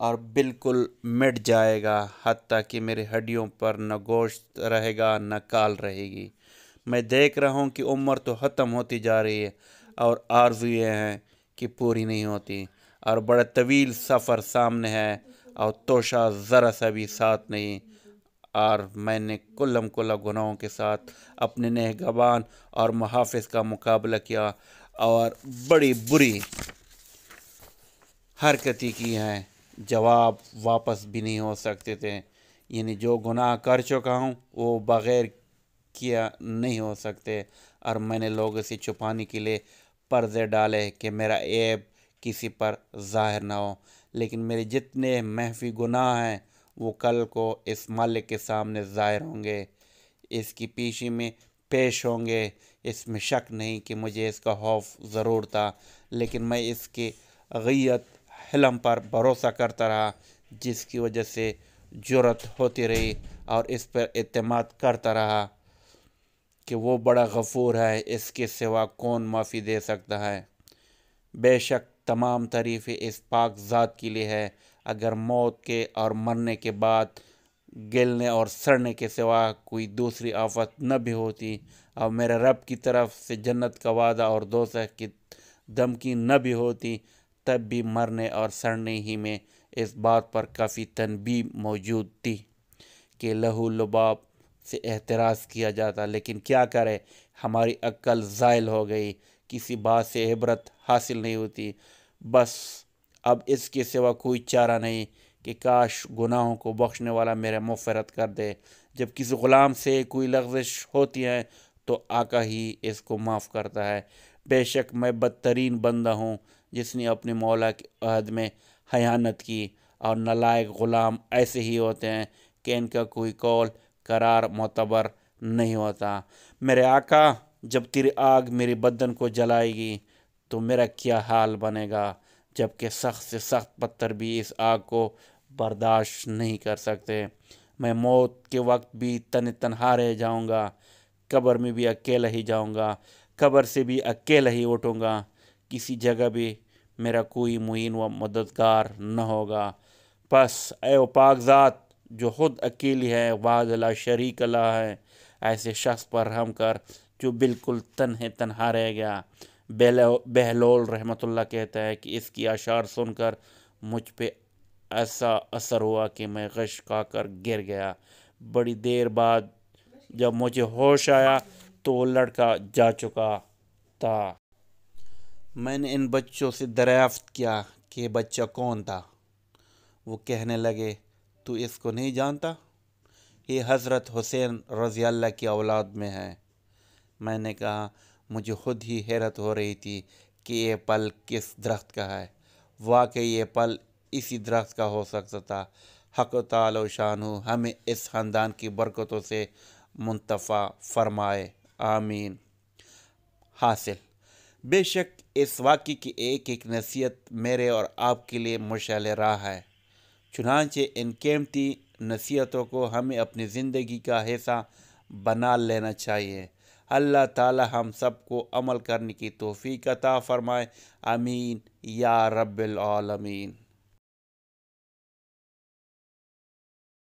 اور بالکل مٹ جائے گا، حتیٰ کہ میری ہڈیوں پر نہ گوشت رہے گا نہ کال رہے گی۔ میں دیکھ رہا ہوں کہ عمر تو ختم ہوتی جا رہی ہے اور آرزو یہ ہیں کہ پوری نہیں ہوتی، اور بڑا طویل سفر سامنے ہے اور توشہ ذرا سا بھی ساتھ نہیں، اور میں نے کلم کلا گناہوں کے ساتھ اپنے نگہبان اور محافظ کا مقابلہ کیا اور بڑی بری حرکتیں کی ہیں۔ جواب واپس بھی نہیں ہو سکتے تھے، یعنی جو گناہ کر چکا ہوں وہ بغیر کیا نہیں ہو سکتے، اور میں نے لوگوں سے چھپانے کے لیے پردے ڈالے کہ میرا عیب کسی پر ظاہر نہ ہو، لیکن میرے جتنے مخفی گناہ ہیں وہ کل کو اس مالک کے سامنے ظاہر ہوں گے، اس کی پیشی میں پیش ہوں گے۔ اس میں شک نہیں کہ مجھے اس کا خوف ضرور تھا، لیکن میں اس کے غیت حلم پر بھروسہ کرتا رہا، جس کی وجہ سے جرأت ہوتی رہی، اور اس پر اعتماد کرتا رہا کہ وہ بڑا غفور ہے، اس کے سوا کون معافی دے سکتا ہے۔ بے شک تمام تعریفیں اس پاک ذات کے لیے ہے۔ اگر موت کے اور مرنے کے بعد گلنے اور سڑنے کے سوا کوئی دوسری آفت نہ بھی ہوتی، اور میرے رب کی طرف سے جنت کا وعدہ اور دوزخ کی دھمکی نہ بھی ہوتی، تب بھی مرنے اور سڑنے ہی میں اس بات پر کافی تنبیہ موجود تھی کہ لہو لباب سے احتراز کیا جاتا، لیکن کیا کرے، ہماری عقل زائل ہو گئی، کسی بات سے عبرت حاصل نہیں ہوتی۔ بس اب اس کے سوا کوئی چارہ نہیں کہ کاش گناہوں کو بخشنے والا میرے مغفرت کر دے۔ جب کسی غلام سے کوئی لغزش ہوتی ہے تو آقا ہی اس کو معاف کرتا ہے۔ بے شک میں بدترین بندہ ہوں جس نے اپنے مولا کے عہد میں خیانت کی، اور نالائق غلام ایسے ہی ہوتے ہیں کہ ان کا کوئی قول قرار معتبر نہیں ہوتا۔ میرے آقا، جب تیری آگ میری بدن کو جلائے گی تو میرا کیا حال بنے گا، جبکہ سخت سے سخت پتھر بھی اس آگ کو برداشت نہیں کر سکتے۔ میں موت کے وقت بھی تنہا رہ جاؤں گا، قبر میں بھی اکیلا ہی جاؤں گا، قبر سے بھی اکیلا ہی اٹھوں گا، کسی جگہ بھی میرا کوئی معین و مددگار نہ ہوگا۔ پس اے وہ پاک ذات جو خود اکیلی ہے، وحدہ لا شریک لہ ہے، ایسے شخص پر رحم کر جو بالکل تنہا رہ گیا۔ بہلول رحمۃ اللہ کہتا ہے کہ اس کی اشعار سن کر مجھ پہ ایسا اثر ہوا کہ میں غش کھا کر گر گیا۔ بڑی دیر بعد جب مجھے ہوش آیا تو وہ لڑکا جا چکا تھا۔ میں نے ان بچوں سے دریافت کیا کہ یہ بچہ کون تھا۔ وہ کہنے لگے، تو اس کو نہیں جانتا؟ یہ حضرت حسین رضی اللہ کی اولاد میں ہے۔ میں نے کہا، مجھے خود ہی حیرت ہو رہی تھی کہ یہ پھل کس درخت کا ہے۔ واقعی یہ پھل اسی درخت کا ہو سکتا تھا۔ حق تعالی شانہ ہمیں اس خاندان کی برکتوں سے منتفع فرمائے، آمین۔ حاصل، بے شک اس واقعے کی ایک ایک نصیحت میرے اور آپ کے لیے مشعل راہ ہے، چنانچہ ان قیمتی نصیحتوں کو ہمیں اپنی زندگی کا حصہ بنا لینا چاہیے۔ اللہ تعالی ہم سب کو عمل کرنے کی توفیق عطا فرمائے، آمین یا رب العالمین۔